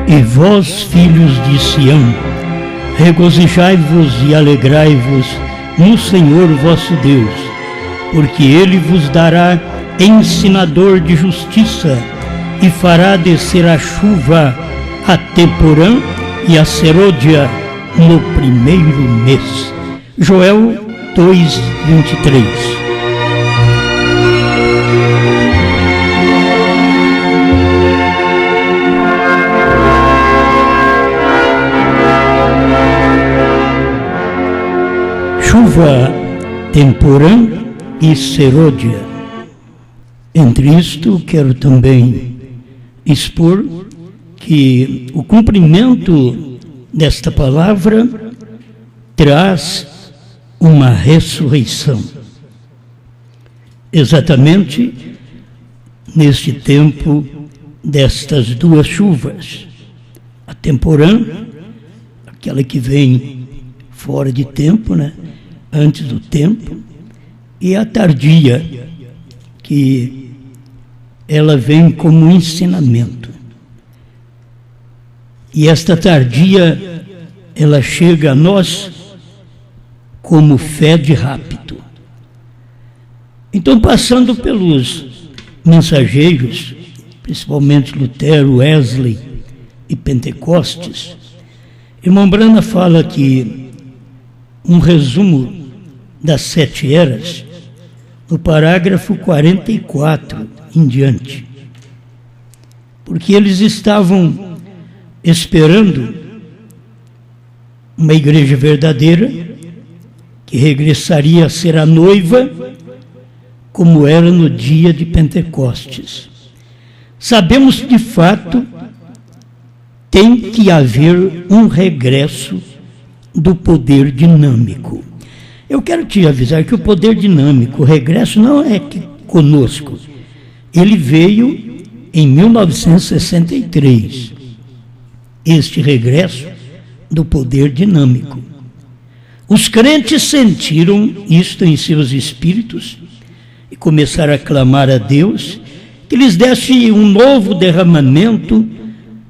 E vós, filhos de Sião, regozijai-vos e alegrai-vos no Senhor vosso Deus, porque Ele vos dará ensinador de justiça e fará descer a chuva a temporã e a serôdia no primeiro mês. Joel 2:23. Chuva, temporã e serôdia. Entre isto, quero também expor que o cumprimento desta palavra traz uma ressurreição. Exatamente neste tempo destas duas chuvas. A temporã, aquela que vem fora de tempo, né? Antes do tempo, e a tardia, que ela vem como ensinamento. E esta tardia, ela chega a nós como fé de rapto. Então, passando pelos mensageiros, principalmente Lutero, Wesley e Pentecostes, irmão Brana fala que um resumo das 7 eras, no parágrafo 44 em diante, porque eles estavam esperando uma igreja verdadeira que regressaria a ser a noiva como era no dia de Pentecostes. Sabemos que, de fato, tem que haver um regresso do poder dinâmico. Eu quero te avisar que o poder dinâmico, o regresso não é conosco. Ele veio em 1963. Este regresso do poder dinâmico. Os crentes sentiram isto em seus espíritos e começaram a clamar a Deus que lhes desse um novo derramamento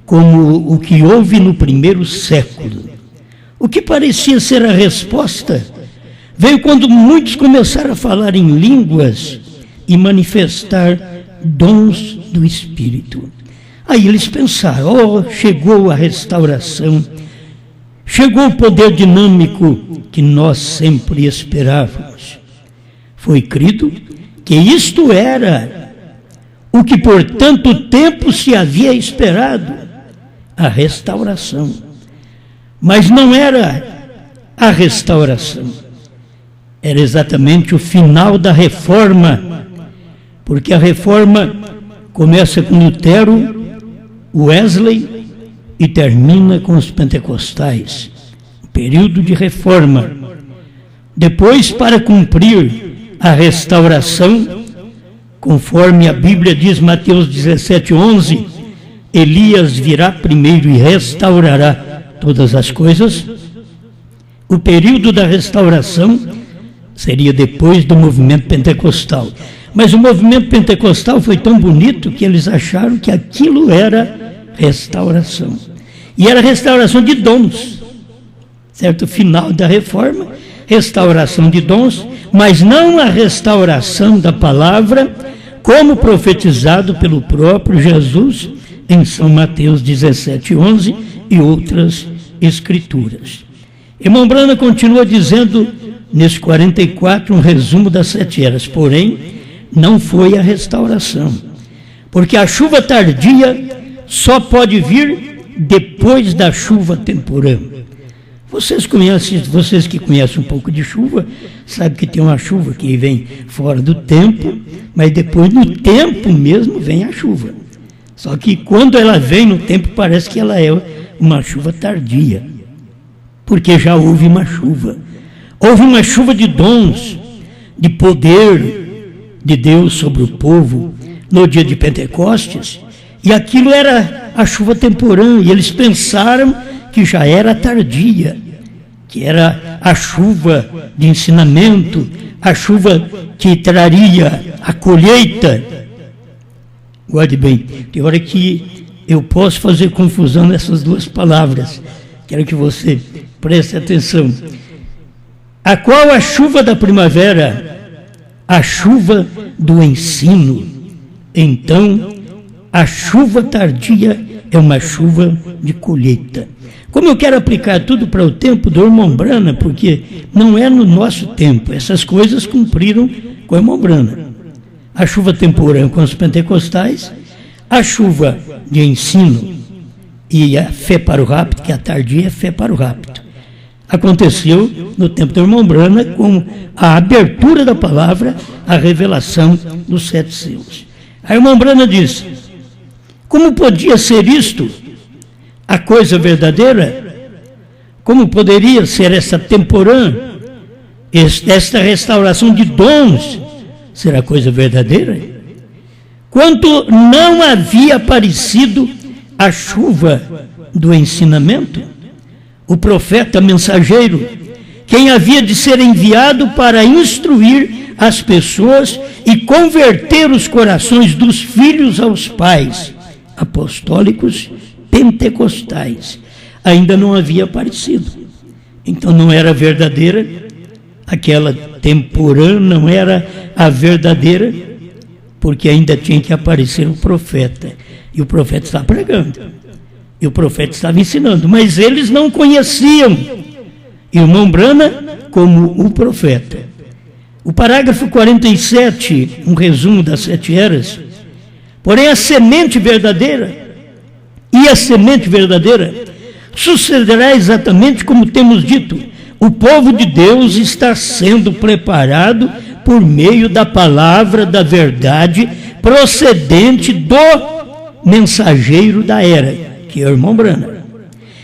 como o que houve no primeiro século. O que parecia ser a resposta veio quando muitos começaram a falar em línguas e manifestar dons do Espírito. Aí eles pensaram, chegou a restauração, chegou o poder dinâmico que nós sempre esperávamos. Foi crido que isto era o que por tanto tempo se havia esperado, a restauração. Mas não era a restauração, era exatamente o final da reforma, porque a reforma começa com Lutero, Wesley e termina com os pentecostais, período de reforma. Depois, para cumprir a restauração, conforme a Bíblia diz, Mateus 17:11, Elias virá primeiro e restaurará todas as coisas. O período da restauração seria depois do movimento pentecostal. Mas o movimento pentecostal foi tão bonito que eles acharam que aquilo era restauração. E era restauração de dons. Certo? Final da reforma, restauração de dons, mas não a restauração da palavra, como profetizado pelo próprio Jesus em São Mateus 17:11 e outras escrituras. Irmão Brana continua dizendo, nesse 44, um resumo das 7 eras, porém, não foi a restauração, porque a chuva tardia só pode vir depois da chuva temporã. Vocês que conhecem um pouco de chuva, sabem que tem uma chuva que vem fora do tempo, mas depois no tempo mesmo vem a chuva. Só que quando ela vem no tempo, parece que ela é uma chuva tardia, porque já houve uma chuva. Houve uma chuva de dons, de poder de Deus sobre o povo no dia de Pentecostes, e aquilo era a chuva temporã, e eles pensaram que já era tardia, que era a chuva de ensinamento, a chuva que traria a colheita. Guarde bem, tem hora que eu posso fazer confusão nessas duas palavras. Quero que você preste atenção. A qual a chuva da primavera? A chuva do ensino. Então, a chuva tardia é uma chuva de colheita. Como eu quero aplicar tudo para o tempo do irmão Brana, porque não é no nosso tempo, essas coisas cumpriram com o irmão Brana. A chuva temporã com os pentecostais, a chuva de ensino e a fé para o rapto, que a tardia é fé para o rapto. Aconteceu no tempo do irmão Brana com a abertura da palavra, a revelação dos 7 selos. A irmã Brana diz: como podia ser isto a coisa verdadeira? Como poderia ser essa temporã, esta restauração de dons, ser a coisa verdadeira? Quanto não havia aparecido a chuva do ensinamento, o profeta mensageiro, quem havia de ser enviado para instruir as pessoas e converter os corações dos filhos aos pais, apostólicos, pentecostais, ainda não havia aparecido. Então não era verdadeira, aquela temporã não era a verdadeira, porque ainda tinha que aparecer o profeta. E o profeta estava pregando. E o profeta estava ensinando. Mas eles não conheciam irmão Brana como o profeta. O parágrafo 47, um resumo das 7 eras. Porém, a semente verdadeira, sucederá exatamente como temos dito. O povo de Deus está sendo preparado por meio da palavra da verdade procedente do mensageiro da era, que é o irmão Brana.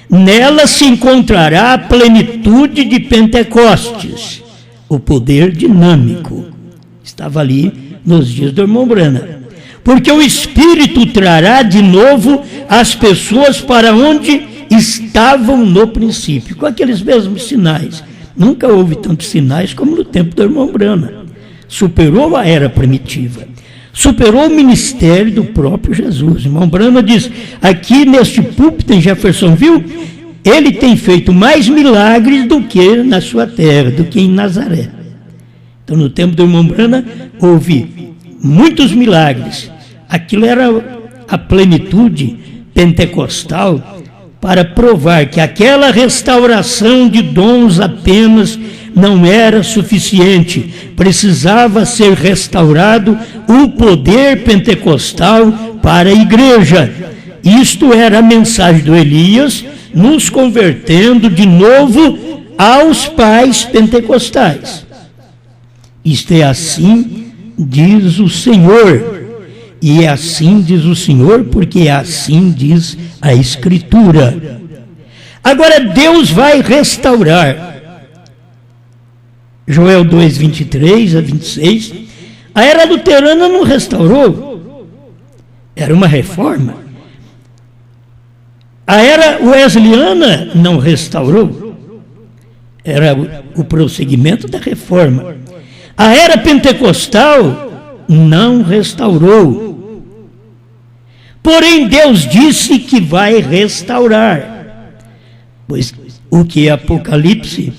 Nela se encontrará a plenitude de Pentecostes, o poder dinâmico. Estava ali nos dias do irmão Brana. Porque o Espírito trará de novo as pessoas para onde estavam no princípio, com aqueles mesmos sinais. Nunca houve tantos sinais como no tempo do irmão Brana. Superou a era primitiva. Superou o ministério do próprio Jesus. O irmão Brana diz, aqui neste púlpito em Jeffersonville, ele tem feito mais milagres do que na sua terra, do que em Nazaré. Então, no tempo do irmão Brana, houve muitos milagres. Aquilo era a plenitude pentecostal para provar que aquela restauração de dons apenas não era suficiente. Precisava ser restaurado o poder pentecostal para a igreja. Isto era a mensagem do Elias, nos convertendo de novo aos pais pentecostais. Isto é assim, diz o Senhor. E é assim, diz o Senhor, porque é assim diz a Escritura. Agora Deus vai restaurar. Joel 2, 23 a 26. A era luterana não restaurou. Era uma reforma. A era wesleyana não restaurou. Era o prosseguimento da reforma. A era pentecostal não restaurou. Porém, Deus disse que vai restaurar. Pois o que é Apocalipse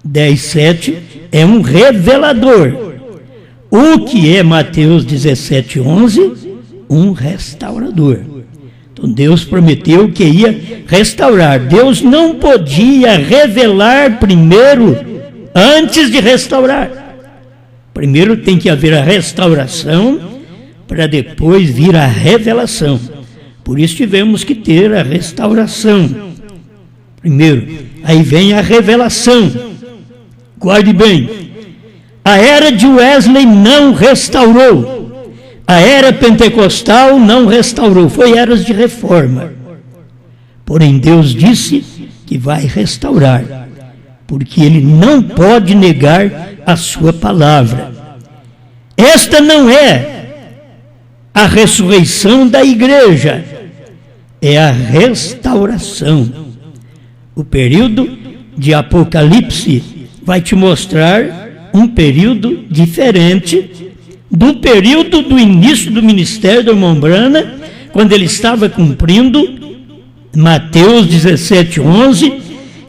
10:7 é um revelador. O que é Mateus 17:11, um restaurador. Então Deus prometeu que ia restaurar. Deus não podia revelar primeiro antes de restaurar. Primeiro tem que haver a restauração para depois vir a revelação. Por isso tivemos que ter a restauração primeiro. Aí vem a revelação. Guarde bem. A era de Wesley não restaurou. A era pentecostal não restaurou. Foi eras de reforma. Porém, Deus disse que vai restaurar. Porque Ele não pode negar a sua palavra. Esta não é a ressurreição da igreja. É a restauração. O período de Apocalipse vai te mostrar um período diferente do período do início do ministério do irmão Brana, quando ele estava cumprindo Mateus 17:11,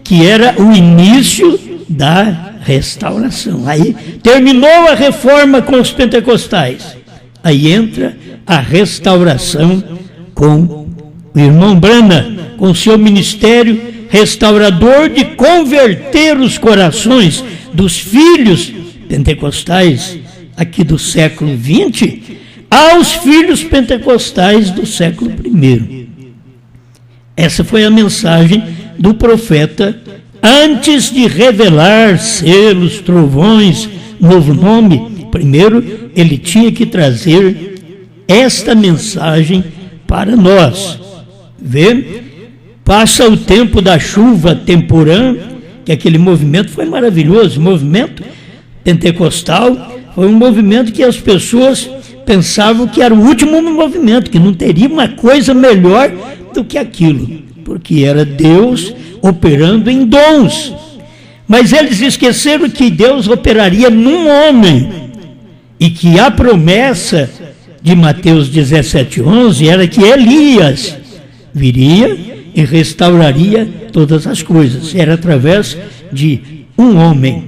que era o início da restauração. Aí terminou a reforma com os pentecostais. Aí entra a restauração com o irmão Branham, com seu ministério restaurador de converter os corações dos filhos pentecostais aqui do século XX aos filhos pentecostais do século I. Essa foi a mensagem do profeta antes de revelar selos, trovões, novo nome. Primeiro, ele tinha que trazer esta mensagem para nós. Vê? Passa o tempo da chuva temporã, que aquele movimento foi maravilhoso. O movimento pentecostal foi um movimento que as pessoas pensavam que era o último movimento, que não teria uma coisa melhor do que aquilo, porque era Deus operando em dons. Mas eles esqueceram que Deus operaria num homem, e que a promessa de Mateus 17:11 era que Elias viria e restauraria todas as coisas. Era através de um homem.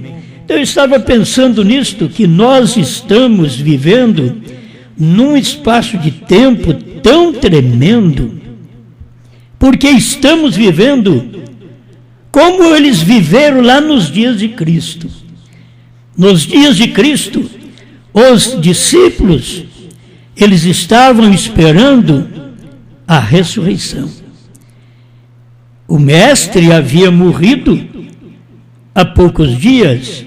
Eu estava pensando nisto, que nós estamos vivendo num espaço de tempo tão tremendo, porque estamos vivendo como eles viveram lá nos dias de Cristo. Nos dias de Cristo, os discípulos, eles estavam esperando a ressurreição. O mestre havia morrido há poucos dias,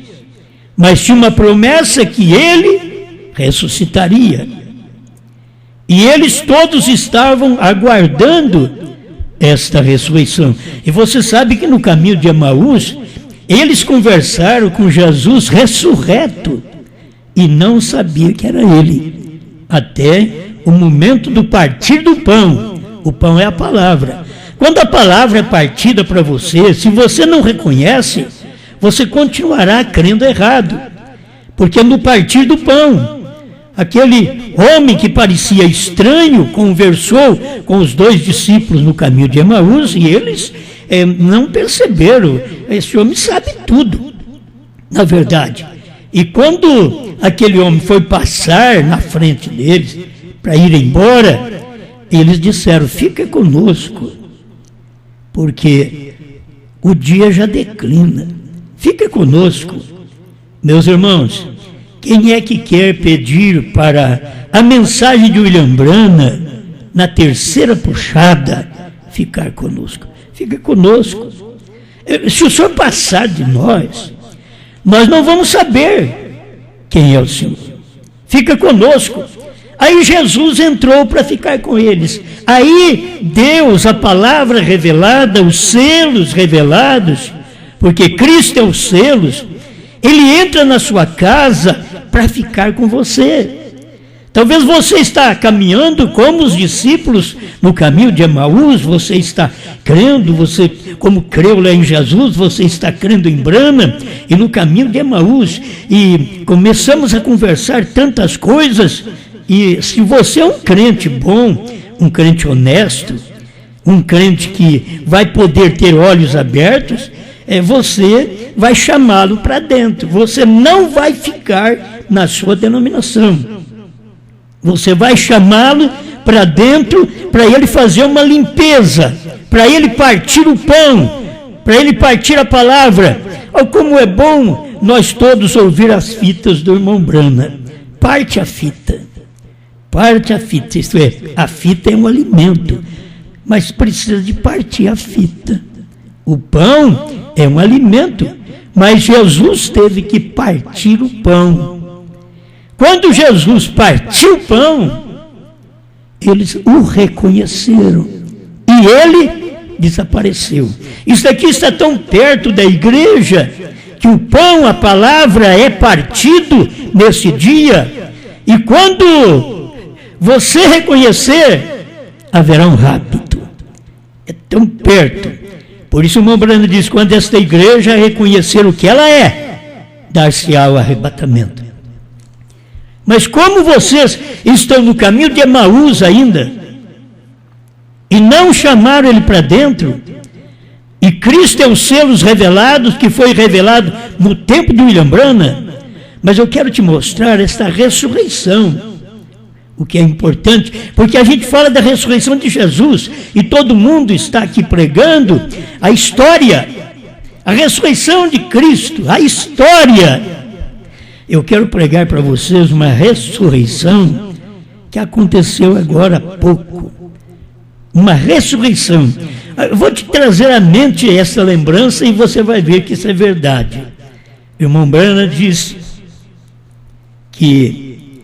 mas tinha uma promessa que ele ressuscitaria. E eles todos estavam aguardando esta ressurreição. E você sabe que no caminho de Emaús, eles conversaram com Jesus ressurreto e não sabiam que era ele, até o momento do partir do pão. O pão é a palavra. Quando a palavra é partida para você, se você não reconhece, você continuará crendo errado, porque no partir do pão, aquele homem que parecia estranho conversou com os dois discípulos no caminho de Emaús, e eles não perceberam. Esse homem sabe tudo, na verdade. E quando aquele homem foi passar na frente deles para ir embora, eles disseram: fica conosco, porque o dia já declina. Fica conosco. Meus irmãos, quem é que quer pedir para a mensagem de William Branham, na terceira puxada, ficar conosco? Fica conosco. Se o Senhor passar de nós não vamos saber quem é o Senhor. Fica conosco. Aí Jesus entrou para ficar com eles. Aí Deus, a palavra revelada, os selos revelados, porque Cristo é os selos, ele entra na sua casa para ficar com você. Talvez você está caminhando como os discípulos no caminho de Emaús, você está crendo, você, como creu lá em Jesus, você está crendo em Branham, e no caminho de Emaús, e começamos a conversar tantas coisas. E se você é um crente bom, um crente honesto, um crente que vai poder ter olhos abertos, você vai chamá-lo para dentro. Você não vai ficar na sua denominação. Você vai chamá-lo para dentro, para ele fazer uma limpeza, para ele partir o pão, para ele partir a palavra. Oh, como é bom nós todos ouvir as fitas do irmão Branham. Parte a fita. Parte a fita, isto é, a fita é um alimento, mas precisa de partir a fita. O pão é um alimento, mas Jesus teve que partir o pão. Quando Jesus partiu o pão, eles o reconheceram e ele desapareceu. Isso aqui está tão perto da igreja que o pão, a palavra, é partido nesse dia, e quando você reconhecer, haverá um rapto. É tão perto. Por isso o irmão Branham diz: quando esta igreja reconhecer o que ela é, dar-se-á o arrebatamento. Mas como vocês estão no caminho de Emaús ainda, e não chamaram ele para dentro, e Cristo é os selos revelados, que foi revelado no tempo de William Branham, mas eu quero te mostrar esta ressurreição, o que é importante, porque a gente fala da ressurreição de Jesus, e todo mundo está aqui pregando a história, a ressurreição de Cristo, a história. Eu quero pregar para vocês uma ressurreição que aconteceu agora há pouco, uma ressurreição. Eu vou te trazer à mente essa lembrança e você vai ver que isso é verdade. O irmão Branham diz que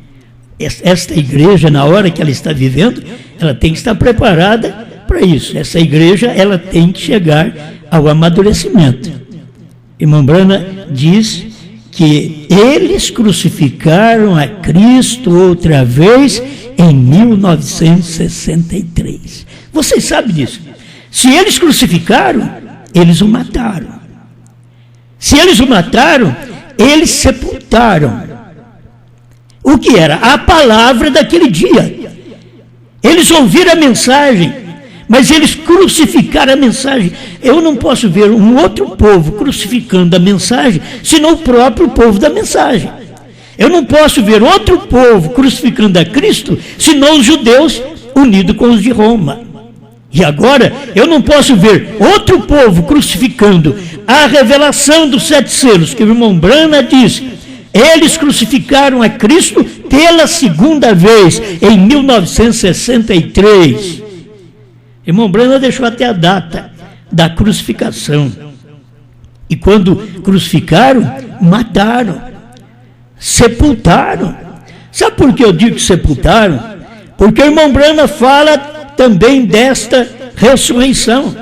esta igreja, na hora que ela está vivendo, ela tem que estar preparada para isso. Essa igreja, ela tem que chegar ao amadurecimento. Irmão Branham diz que eles crucificaram a Cristo outra vez em 1963. Vocês sabem disso. Se eles crucificaram, eles o mataram. Se eles o mataram, eles sepultaram. O que era? A palavra daquele dia. Eles ouviram a mensagem, mas eles crucificaram a mensagem. Eu não posso ver um outro povo crucificando a mensagem, senão o próprio povo da mensagem. Eu não posso ver outro povo crucificando a Cristo, senão os judeus unidos com os de Roma. E agora, eu não posso ver outro povo crucificando a revelação dos 7 selos, que o irmão Branham diz. Eles crucificaram a Cristo pela segunda vez, em 1963. Irmão Branham deixou até a data da crucificação. E quando crucificaram, mataram, sepultaram. Sabe por que eu digo que sepultaram? Porque o irmão Branham fala também desta ressurreição.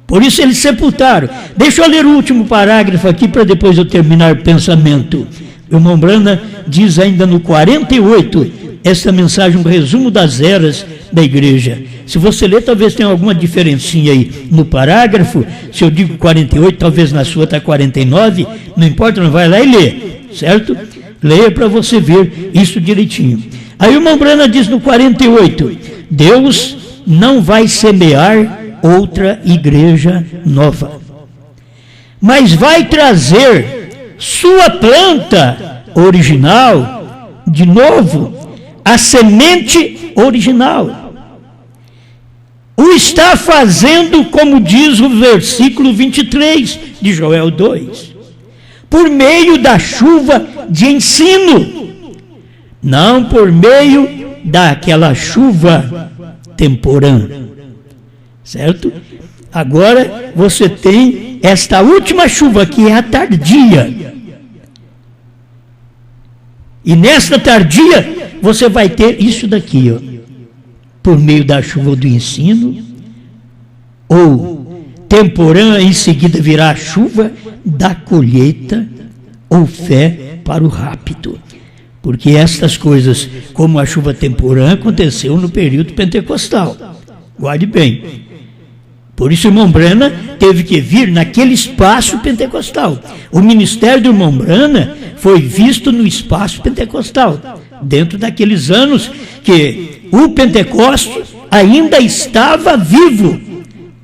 Por isso eles sepultaram. Deixa eu ler o último parágrafo aqui para depois eu terminar o pensamento. O irmão Branham diz ainda no 48, esta mensagem, um resumo das eras da igreja. Se você ler, talvez tenha alguma diferencinha aí no parágrafo. Se eu digo 48, talvez na sua está 49. Não importa, não vai lá e lê, certo? Leia para você ver isso direitinho. Aí o irmão Branham diz no 48, Deus não vai semear outra igreja nova, mas vai trazer sua planta original de novo, a semente original. O está fazendo, como diz o versículo 23 de Joel 2, por meio da chuva de ensino, não por meio daquela chuva temporã. Certo? Agora você tem esta última chuva, que é a tardia. E nesta tardia você vai ter isso daqui, ó, por meio da chuva do ensino, ou temporã, em seguida virá a chuva da colheita, ou fé para o rapto. Porque estas coisas, como a chuva temporã, aconteceu no período pentecostal. Guarde bem. Por isso o irmão Branham teve que vir naquele espaço pentecostal. O ministério do irmão Branham foi visto no espaço pentecostal, dentro daqueles anos que o Pentecoste ainda estava vivo.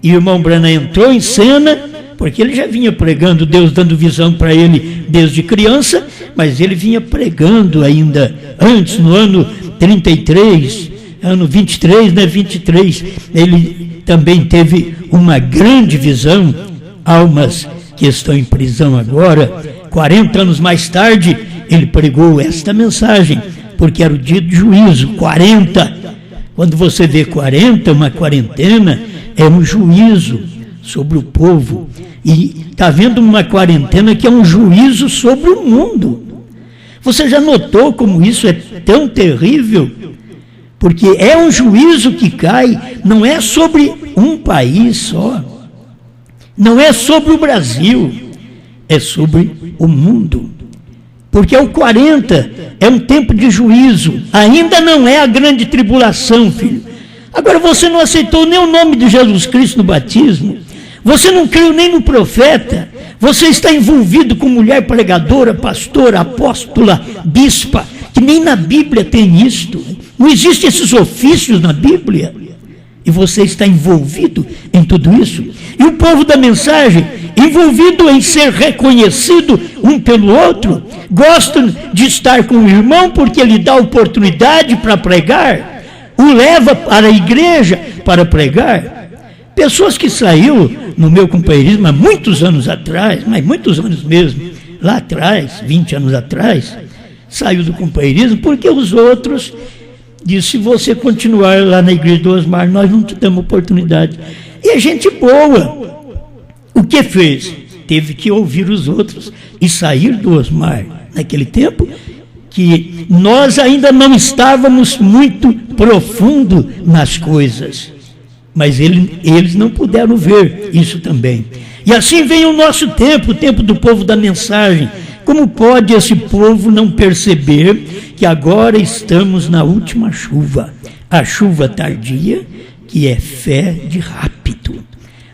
E o irmão Branham entrou em cena, porque ele já vinha pregando, Deus dando visão para ele desde criança, mas ele vinha pregando ainda antes, no ano 33, ano 23, né, 23, ele também teve uma grande visão, almas que estão em prisão agora. 40 anos mais tarde, ele pregou esta mensagem, porque era o dia de juízo, 40. Quando você vê 40, uma quarentena, é um juízo sobre o povo. E está vendo uma quarentena que é um juízo sobre o mundo. Você já notou como isso é tão terrível? Porque é um juízo que cai, não é sobre um país só, não é sobre o Brasil, é sobre o mundo. Porque o 40 é um tempo de juízo, ainda não é a grande tribulação, filho. Agora você não aceitou nem o nome de Jesus Cristo no batismo, você não creu nem no profeta, você está envolvido com mulher pregadora, pastora, apóstola, bispa, que nem na Bíblia tem isto. Não existem esses ofícios na Bíblia. E você está envolvido em tudo isso. E o povo da mensagem, envolvido em ser reconhecido um pelo outro, gostam de estar com o irmão porque ele dá oportunidade para pregar, o leva para a igreja para pregar. Pessoas que saíram no meu companheirismo há muitos anos atrás, mas muitos anos mesmo, lá atrás, 20 anos atrás, saiu do companheirismo porque os outros disse: se você continuar lá na igreja do Osmar, nós não te damos oportunidade. E a gente boa, o que fez? Teve que ouvir os outros e sair do Osmar. Naquele tempo, que nós ainda não estávamos muito profundo nas coisas, mas eles não puderam ver isso também. E assim vem o nosso tempo, o tempo do povo da mensagem. Como pode esse povo não perceber que agora estamos na última chuva? A chuva tardia, que é fé de rápido.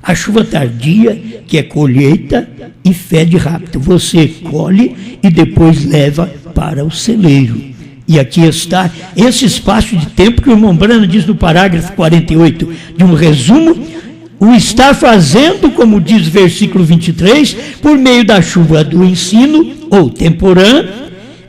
A chuva tardia, que é colheita e fé de rápido. Você colhe e depois leva para o celeiro. E aqui está esse espaço de tempo que o irmão Brana diz no parágrafo 48, de um resumo: o está fazendo, como diz o versículo 23, por meio da chuva do ensino, ou temporã.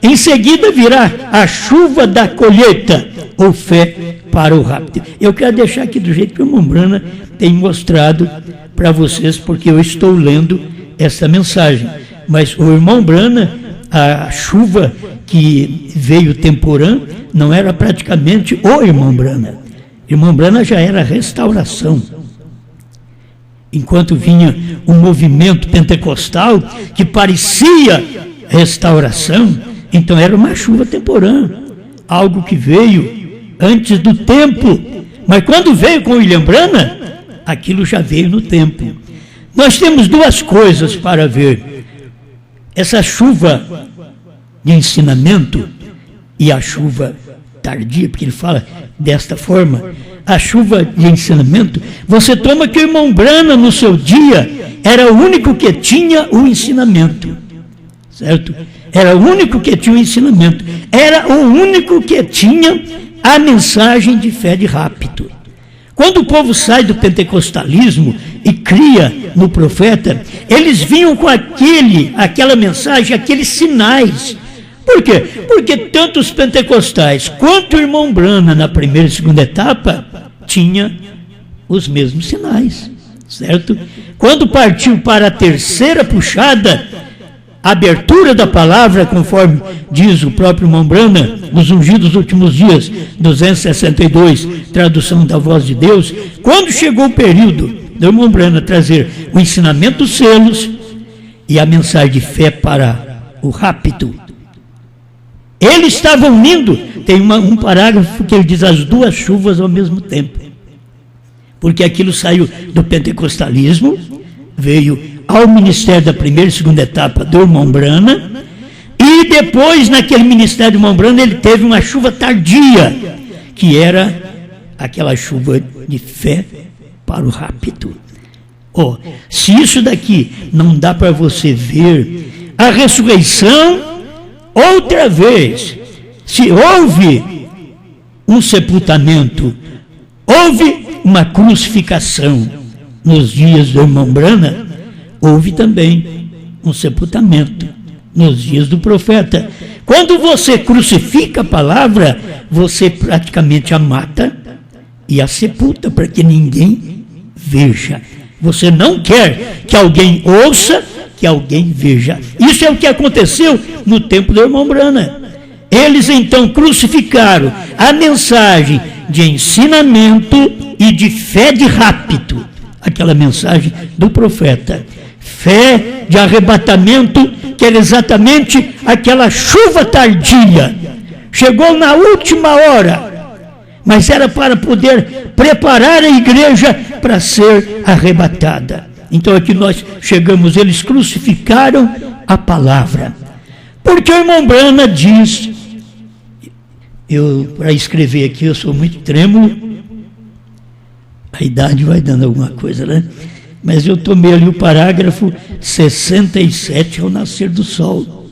Em seguida virá a chuva da colheita, ou fé para o rápido. Eu quero deixar aqui do jeito que o irmão Brana tem mostrado para vocês, porque eu estou lendo essa mensagem. Mas o irmão Brana, a chuva que veio temporã, não era praticamente o irmão Brana. Irmão Brana já era restauração. Enquanto vinha um movimento pentecostal que parecia restauração, então era uma chuva temporã, algo que veio antes do tempo. Mas quando veio com William Brana, aquilo já veio no tempo. Nós temos duas coisas para ver: essa chuva de ensinamento e a chuva tardia, porque ele fala desta forma. A chuva de ensinamento, você toma que o irmão Brana no seu dia era o único que tinha o ensinamento, certo? Era o único que tinha o ensinamento, era o único que tinha a mensagem de fé de rápido. Quando o povo sai do pentecostalismo e cria no profeta, eles vinham com aquela mensagem, aqueles sinais. Por quê? Porque tanto os pentecostais quanto o irmão Brana, na primeira e segunda etapa, tinha os mesmos sinais, certo? Quando partiu para a terceira puxada, a abertura da palavra, conforme diz o próprio irmão Brana, os ungidos dos últimos dias, 262, tradução da voz de Deus, quando chegou o período do irmão Brana trazer o ensinamento dos selos e a mensagem de fé para o rápido, eles estavam unindo. Tem um parágrafo que ele diz as duas chuvas ao mesmo tempo, porque aquilo saiu do pentecostalismo, veio ao ministério da primeira e segunda etapa do irmão Brana, e depois naquele ministério do irmão Brana ele teve uma chuva tardia, que era aquela chuva de fé para o rápido. Se isso daqui não dá para você ver a ressurreição outra vez, se houve um sepultamento, houve uma crucificação nos dias do irmão Brana, houve também um sepultamento nos dias do profeta. Quando você crucifica a palavra, você praticamente a mata e a sepulta para que ninguém veja. Você não quer que alguém ouça, que alguém veja. Isso é o que aconteceu no tempo do irmão Brana. Eles então crucificaram a mensagem de ensinamento e de fé de rápido, aquela mensagem do profeta. Fé de arrebatamento, que era exatamente aquela chuva tardia. Chegou na última hora, mas era para poder preparar a igreja para ser arrebatada. Então aqui nós chegamos, eles crucificaram a palavra. Porque o irmão Brana diz, para escrever aqui eu sou muito trêmulo, a idade vai dando alguma coisa, né? Mas eu tomei ali o parágrafo 67, ao nascer do sol.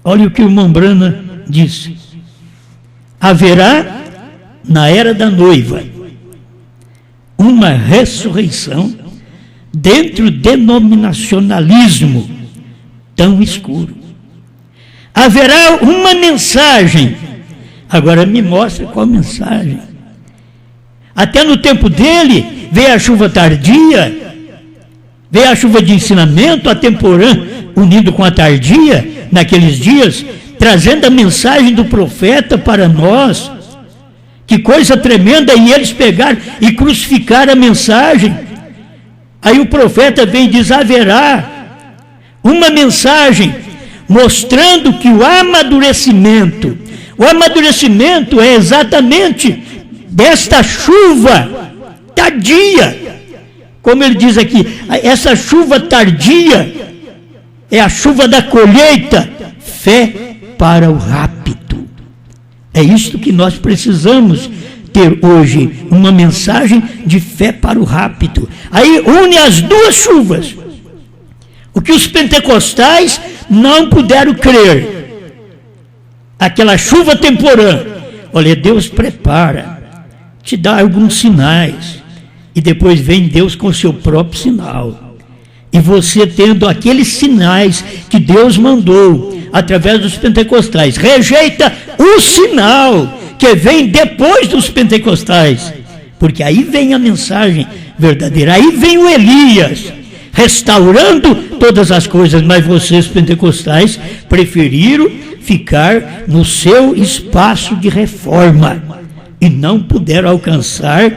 Olha o que o irmão Brana disse: haverá na era da noiva uma ressurreição dentro do denominacionalismo tão escuro. Haverá uma mensagem. Agora me mostra qual mensagem. Até no tempo dele veio a chuva tardia, veio a chuva de ensinamento, a temporã unido com a tardia, naqueles dias, trazendo a mensagem do profeta para nós. Que coisa tremenda, e eles pegaram e crucificaram a mensagem. Aí o profeta vem e diz: haverá uma mensagem mostrando que o amadurecimento é exatamente desta chuva tardia. Como ele diz aqui, essa chuva tardia é a chuva da colheita, fé para o rápido. É isto que nós precisamos ter hoje, uma mensagem de fé para o rápido. Aí une as duas chuvas. O que os pentecostais não puderam crer. Aquela chuva temporã. Olha, Deus prepara, te dá alguns sinais, e depois vem Deus com o seu próprio sinal. E você, tendo aqueles sinais que Deus mandou através dos pentecostais, rejeita o sinal que vem depois dos pentecostais, porque aí vem a mensagem verdadeira, aí vem o Elias restaurando todas as coisas. Mas vocês pentecostais preferiram ficar no seu espaço de reforma e não puderam alcançar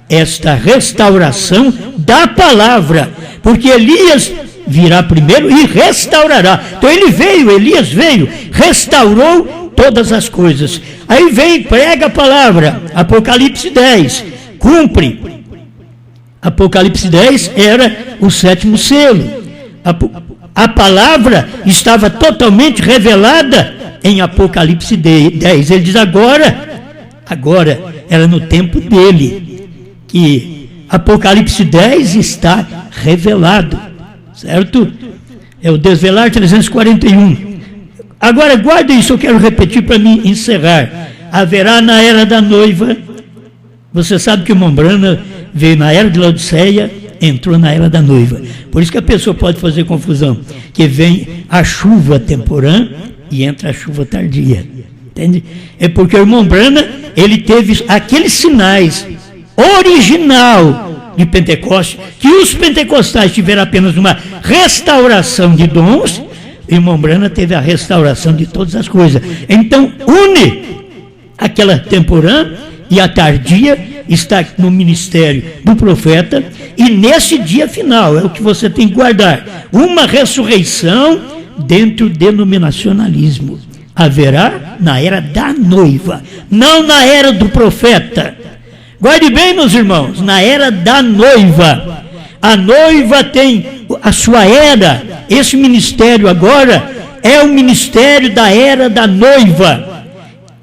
esta restauração da palavra, porque Elias virá primeiro e restaurará. Então Elias veio, restaurou todas as coisas. Aí vem, prega a palavra, Apocalipse 10, cumpre. Apocalipse 10 era o 7º selo. A palavra estava totalmente revelada em Apocalipse 10. Ele diz agora era no tempo dele, que Apocalipse 10 está revelado, certo? É o Desvelar 341. Agora guarda isso, eu quero repetir para mim encerrar. Haverá na era da noiva. Você sabe que o Mombrana veio na era de Laodiceia, entrou na era da noiva. Por isso que a pessoa pode fazer confusão, que vem a chuva temporã e entra a chuva tardia. Entende? É porque o Mombrana, ele teve aqueles sinais original de Pentecostes, que os pentecostais tiveram apenas uma restauração de dons, e o Mombrana teve a restauração de todas as coisas. Então une aquela temporã e a tardia, está no ministério do profeta, e nesse dia final, é o que você tem que guardar, uma ressurreição dentro do denominacionalismo. Haverá na era da noiva, não na era do profeta. Guarde bem, meus irmãos, na era da noiva. A noiva tem a sua era, esse ministério agora é o ministério da era da noiva.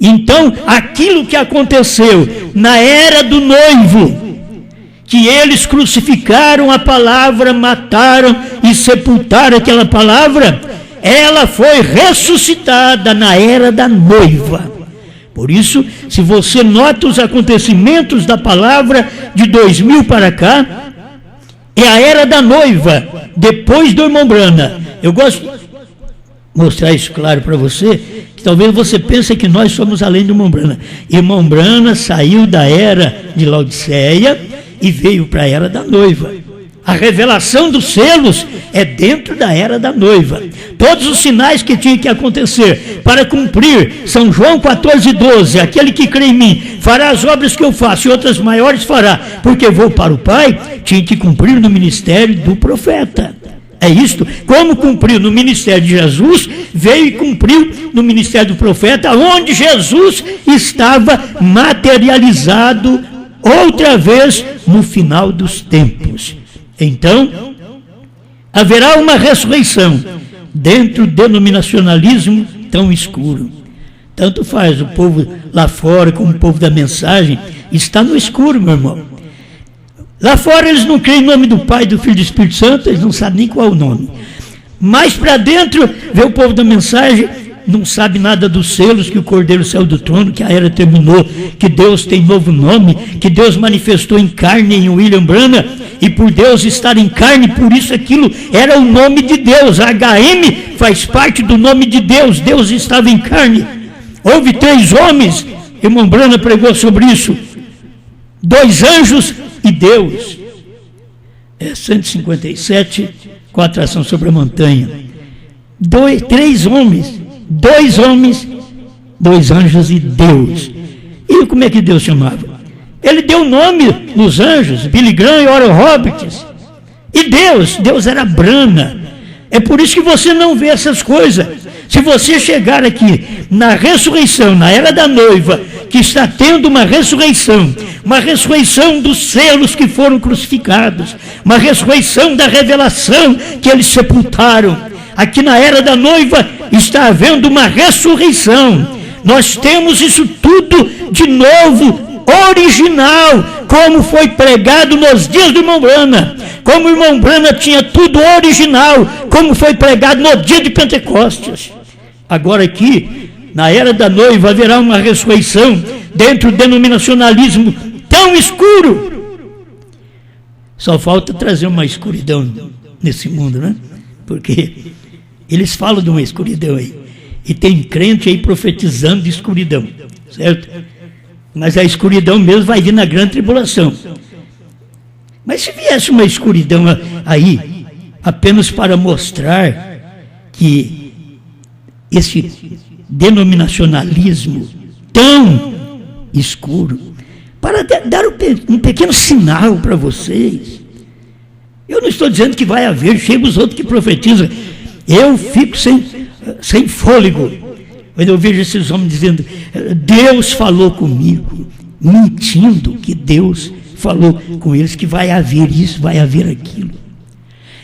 Então, aquilo que aconteceu na era do noivo, que eles crucificaram a palavra, mataram e sepultaram aquela palavra, ela foi ressuscitada na era da noiva. Por isso, se você nota os acontecimentos da palavra de 2000 para cá, é a era da noiva, depois do Mombrana. Eu gosto de mostrar isso claro para você, que talvez você pense que nós somos além do Mombrana. E Mombrana saiu da era de Laodiceia e veio para a era da noiva. A revelação dos selos é dentro da era da noiva. Todos os sinais que tinham que acontecer para cumprir, São João 14:12, aquele que crê em mim fará as obras que eu faço e outras maiores fará, porque vou para o Pai, tinha que cumprir no ministério do profeta. É isto. Como cumpriu no ministério de Jesus, veio e cumpriu no ministério do profeta, onde Jesus estava materializado outra vez no final dos tempos. Então, haverá uma ressurreição dentro do denominacionalismo tão escuro. Tanto faz, o povo lá fora como o povo da mensagem está no escuro, meu irmão. Lá fora eles não creem em nome do Pai, do Filho e do Espírito Santo, eles não sabem nem qual é o nome. Mais para dentro, vê o povo da mensagem, não sabe nada dos selos, que o Cordeiro saiu do trono, que a era terminou, que Deus tem novo nome, que Deus manifestou em carne em William Branham, e por Deus estar em carne, por isso aquilo era o nome de Deus. A HM faz parte do nome de Deus. Deus estava em carne. Houve 3 homens, irmão Branham pregou sobre isso, 2 anjos e Deus. 157, com a atração sobre a montanha. 3 homens, 2 homens, 2 anjos e Deus. E como é que Deus chamava? Ele deu nome nos anjos, Billy Graham e Oral Roberts. E Deus era Branham. É por isso que você não vê essas coisas. Se você chegar aqui na ressurreição, na era da noiva, que está tendo uma ressurreição dos selos que foram crucificados, uma ressurreição da revelação que eles sepultaram. Aqui na era da noiva está havendo uma ressurreição. Nós temos isso tudo de novo, original, como foi pregado nos dias do irmão Branham, como o irmão Branham tinha tudo original, como foi pregado no dia de Pentecostes. Agora aqui, na era da noiva, haverá uma ressurreição dentro do denominacionalismo tão escuro. Só falta trazer uma escuridão nesse mundo, né? Porque eles falam de uma escuridão aí, e tem crente aí profetizando de escuridão, certo? Mas a escuridão mesmo vai vir na grande tribulação. Mas se viesse uma escuridão aí, apenas para mostrar que esse denominacionalismo tão escuro, para dar um pequeno sinal para vocês. Eu não estou dizendo que vai haver, chega os outros que profetizam. Eu fico sem fôlego quando eu vejo esses homens dizendo, Deus falou comigo, mentindo que Deus falou com eles que vai haver isso, vai haver aquilo.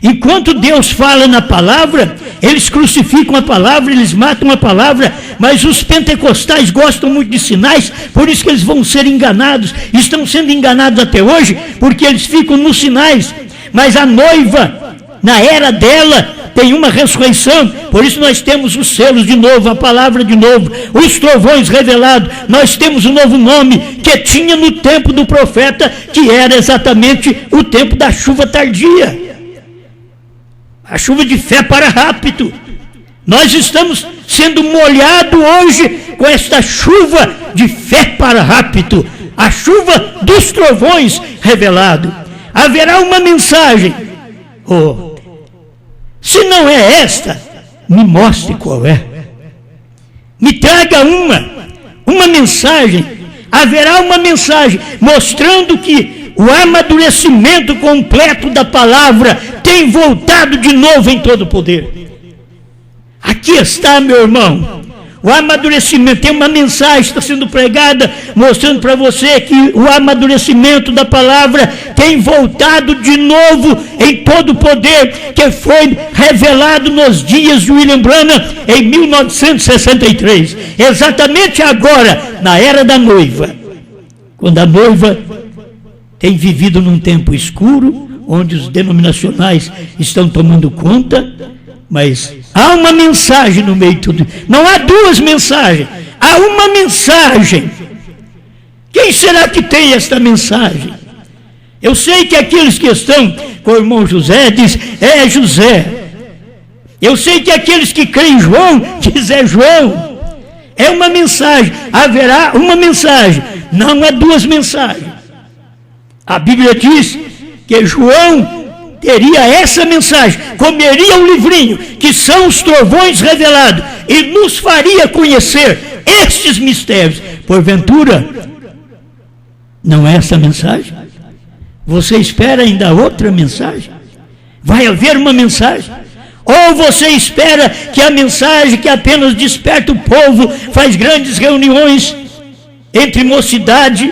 Enquanto Deus fala na palavra, eles crucificam a palavra, eles matam a palavra, mas os pentecostais gostam muito de sinais, por isso que eles vão ser enganados, estão sendo enganados até hoje, porque eles ficam nos sinais. Mas a noiva, na era dela, tem uma ressurreição, por isso nós temos os selos de novo, a palavra de novo, os trovões revelados, nós temos um novo nome que tinha no tempo do profeta, que era exatamente o tempo da chuva tardia, a chuva de fé para rápido. Nós estamos sendo molhados hoje com esta chuva de fé para rápido, a chuva dos trovões revelados. Haverá uma mensagem, se não é esta, me mostre qual é. Me traga uma mensagem. Haverá uma mensagem mostrando que o amadurecimento completo da palavra tem voltado de novo em todo o poder. Aqui está, meu irmão, o amadurecimento. Tem uma mensagem que está sendo pregada mostrando para você que o amadurecimento da palavra tem voltado de novo em todo o poder que foi revelado nos dias de William Branham em 1963. Exatamente agora, na era da noiva, quando a noiva tem vivido num tempo escuro, onde os denominacionais estão tomando conta, mas há uma mensagem no meio de tudo. Não há 2 mensagens, há uma mensagem. Quem será que tem esta mensagem? Eu sei que aqueles que estão com o irmão José diz, é José. Eu sei que aqueles que creem em João diz, é João. É uma mensagem, haverá uma mensagem, não é 2 mensagens. A Bíblia diz que João teria essa mensagem, comeria um livrinho, que são os trovões revelados, e nos faria conhecer estes mistérios. Porventura, não é essa mensagem? Você espera ainda outra mensagem? Vai haver uma mensagem? Ou você espera que a mensagem que apenas desperta o povo, faz grandes reuniões entre mocidade,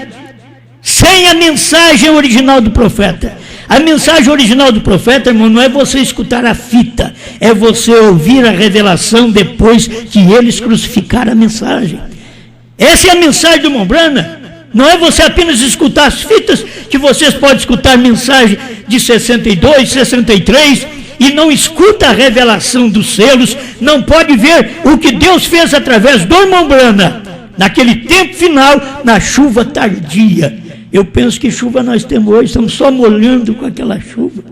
sem a mensagem original do profeta? A mensagem original do profeta, irmão, não é você escutar a fita, é você ouvir a revelação depois que eles crucificaram a mensagem. Essa é a mensagem do irmão Branham. Não é você apenas escutar as fitas, que vocês podem escutar mensagem de 62, 63, e não escuta a revelação dos selos, não pode ver o que Deus fez através do irmão Brana, naquele tempo final, na chuva tardia. Eu penso que chuva nós temos hoje, estamos só molhando com aquela chuva.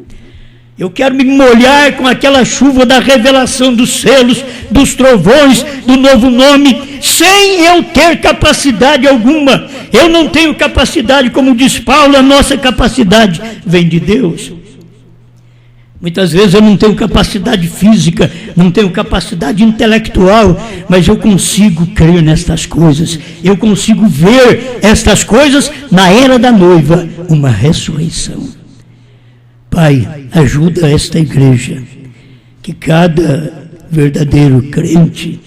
Eu quero me molhar com aquela chuva da revelação dos selos, dos trovões, do novo nome, sem eu ter capacidade alguma. Eu não tenho capacidade, como diz Paulo, a nossa capacidade vem de Deus. Muitas vezes eu não tenho capacidade física, não tenho capacidade intelectual, mas eu consigo crer nestas coisas. Eu consigo ver estas coisas na era da noiva, uma ressurreição. Pai, ajuda esta igreja, que cada verdadeiro crente,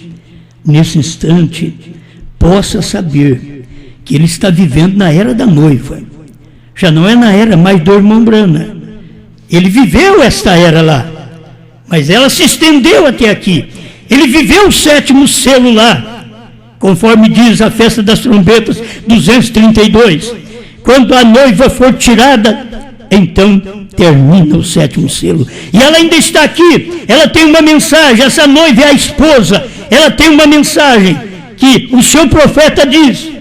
nesse instante, possa saber que ele está vivendo na era da noiva. Já não é na era mais do irmão Brana. Ele viveu esta era lá, mas ela se estendeu até aqui. Ele viveu o 7º selo lá, conforme diz a festa das trombetas 232. Quando a noiva for tirada, então termina o 7º selo. E ela ainda está aqui, ela tem uma mensagem, essa noiva é a esposa, ela tem uma mensagem que o seu profeta diz.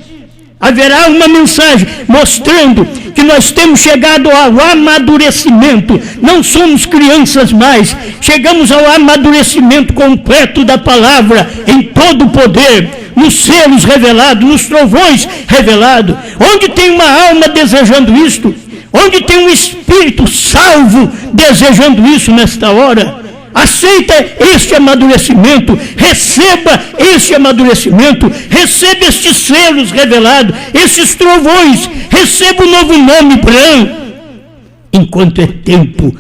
Haverá uma mensagem mostrando que nós temos chegado ao amadurecimento, não somos crianças mais, chegamos ao amadurecimento completo da palavra, em todo o poder, nos selos revelados, nos trovões revelados. Onde tem uma alma desejando isto? Onde tem um espírito salvo desejando isso nesta hora? Aceita este amadurecimento, receba este amadurecimento, receba estes selos revelados, esses trovões, receba o novo nome branco. Enquanto é tempo,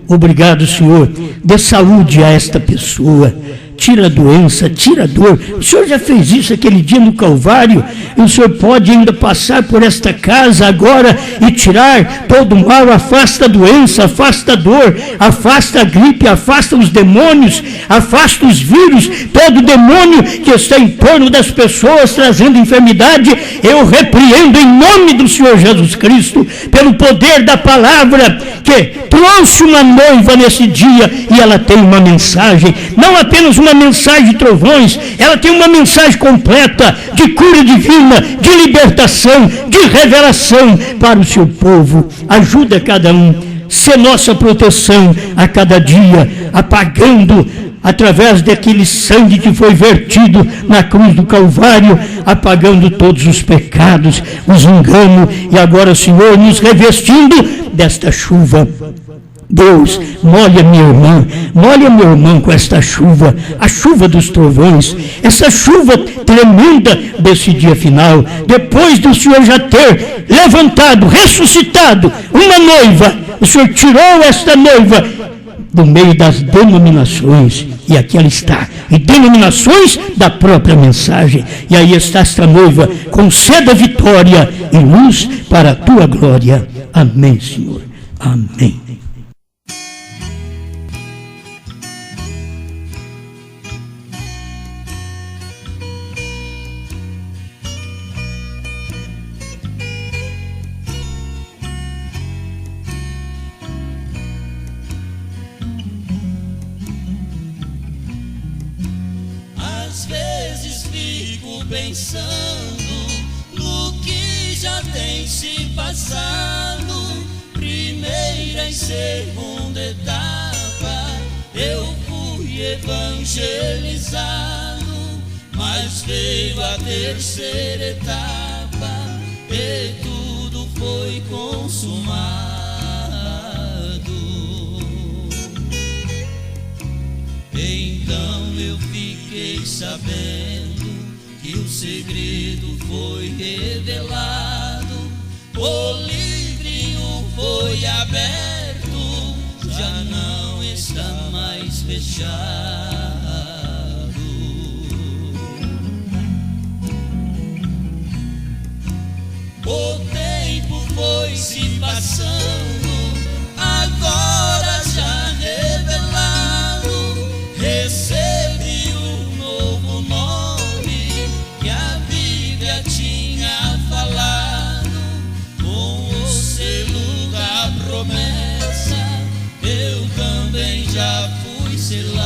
obrigado, Senhor, dê saúde a esta pessoa, tira a doença, tira a dor. O Senhor já fez isso aquele dia no Calvário, e o Senhor pode ainda passar por esta casa agora e tirar todo o mal, afasta a doença, afasta a dor, afasta a gripe, afasta os demônios, afasta os vírus, todo demônio que está em torno das pessoas trazendo enfermidade, eu repreendo em nome do Senhor Jesus Cristo, pelo poder da palavra, que trouxe uma noiva nesse dia, e ela tem uma mensagem, não apenas uma mensagem de trovões, ela tem uma mensagem completa de cura divina, de libertação, de revelação para o seu povo. Ajuda cada um, ser nossa proteção a cada dia, apagando através daquele sangue que foi vertido na cruz do Calvário, apagando todos os pecados, os enganos, e agora, Senhor, nos revestindo desta chuva. Deus, molha minha irmã, molha meu irmão com esta chuva, a chuva dos trovões, essa chuva tremenda desse dia final, depois do Senhor já ter levantado, ressuscitado uma noiva. O Senhor tirou esta noiva do meio das denominações, e aqui ela está, e denominações da própria mensagem, e aí está esta noiva, conceda vitória e luz para a tua glória. Amém, Senhor. Amém. Pensando no que já tem se passado, primeira e segunda etapa, eu fui evangelizado, mas veio a terceira etapa e tudo foi consumado. Então eu fiquei sabendo que o segredo foi revelado, o livrinho foi aberto, já não está mais fechado. O tempo foi se passando, agora já revelado, recebi um novo nome que a Bíblia tinha falado, com o selo da promessa, eu também já selado.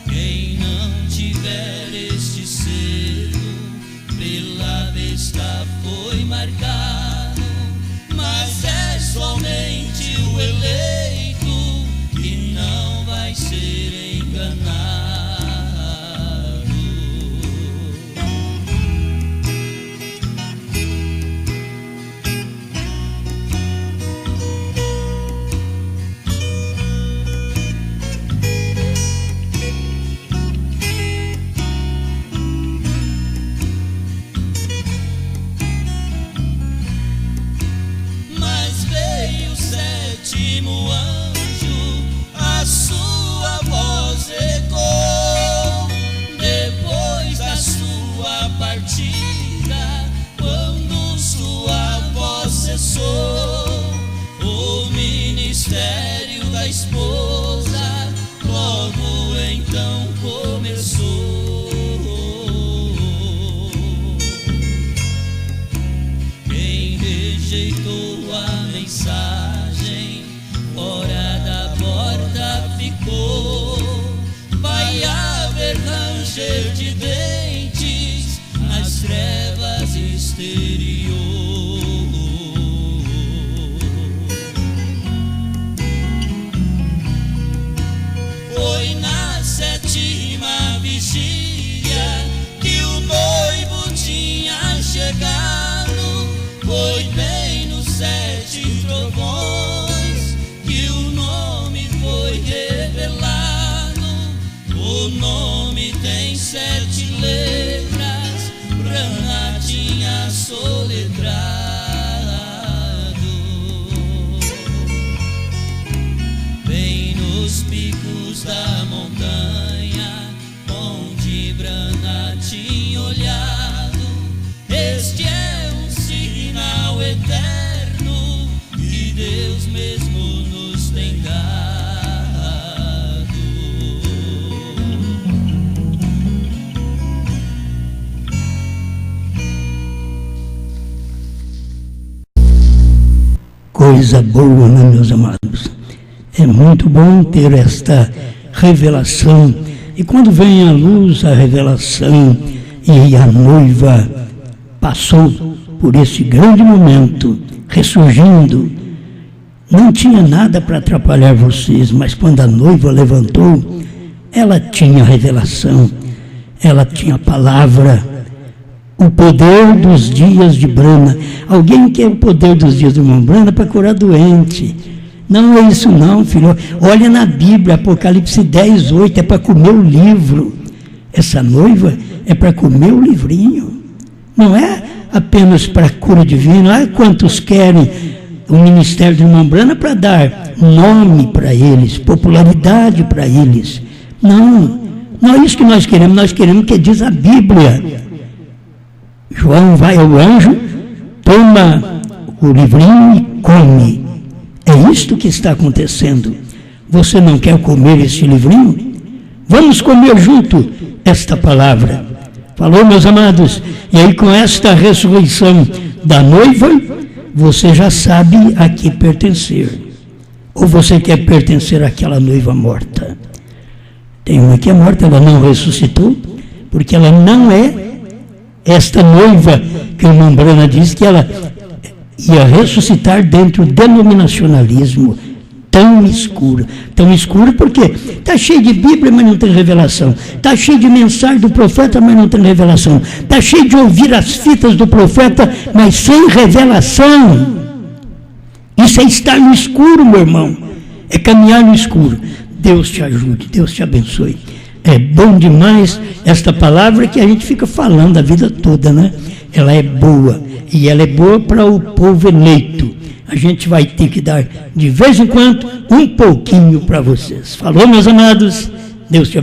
Quem não tiver este selo, pela besta foi marcado, mas é somente o eleito que não vai ser enganado. Mas veio o sétimo anjo, a sua voz ecoou, depois da sua partida, quando sua voz cessou, o ministério da esposa logo então começou. Quem rejeitou a mensagem, fora da porta ficou. Vai haver ranger de dentes nas trevas exterior. Foi na sétima vigília que o noivo tinha chegado. Foi bem nos 7 trovões que o nome foi revelado. O nome tem 7 letras, Brana tinha soletrado. Bem nos picos da montanha, onde Brana tinha olhado, este é um sinal eterno que Deus mesmo nos tem dado. Coisa boa, né, meus amados? É muito bom ter esta revelação. E quando vem à luz a revelação e a noiva passou por esse grande momento, ressurgindo, não tinha nada para atrapalhar vocês, mas quando a noiva levantou, ela tinha revelação, ela tinha palavra, o poder dos dias de Brana. Alguém quer o poder dos dias de Brana para curar doente. Não é isso não, filho. Olha na Bíblia, Apocalipse 10, 8, é para comer o livro. Essa noiva é para comer o livrinho. Não é apenas para cura divina. Olha quantos querem o ministério de Brana para dar nome para eles, popularidade para eles. Não é isso que nós queremos que diz a Bíblia. João vai ao anjo, toma o livrinho e come. É isto que está acontecendo. Você não quer comer este livrinho? Vamos comer junto esta palavra. Falou, meus amados? E aí, com esta ressurreição da noiva, você já sabe a que pertencer. Ou você quer pertencer àquela noiva morta? Tem uma que é morta, ela não ressuscitou, porque ela não é esta noiva que o irmão Brana diz que ela ia ressuscitar dentro do denominacionalismo tão escuro porque está cheio de Bíblia, mas não tem revelação, está cheio de mensagem do profeta, mas não tem revelação, está cheio de ouvir as fitas do profeta, mas sem revelação. Isso é estar no escuro, meu irmão, é caminhar no escuro. Deus te ajude, Deus te abençoe. É bom demais esta palavra que a gente fica falando a vida toda, né? Ela é boa, e ela é boa para o povo eleito. A gente vai ter que dar, de vez em quando, um pouquinho para vocês. Falou, meus amados? Deus te abençoe.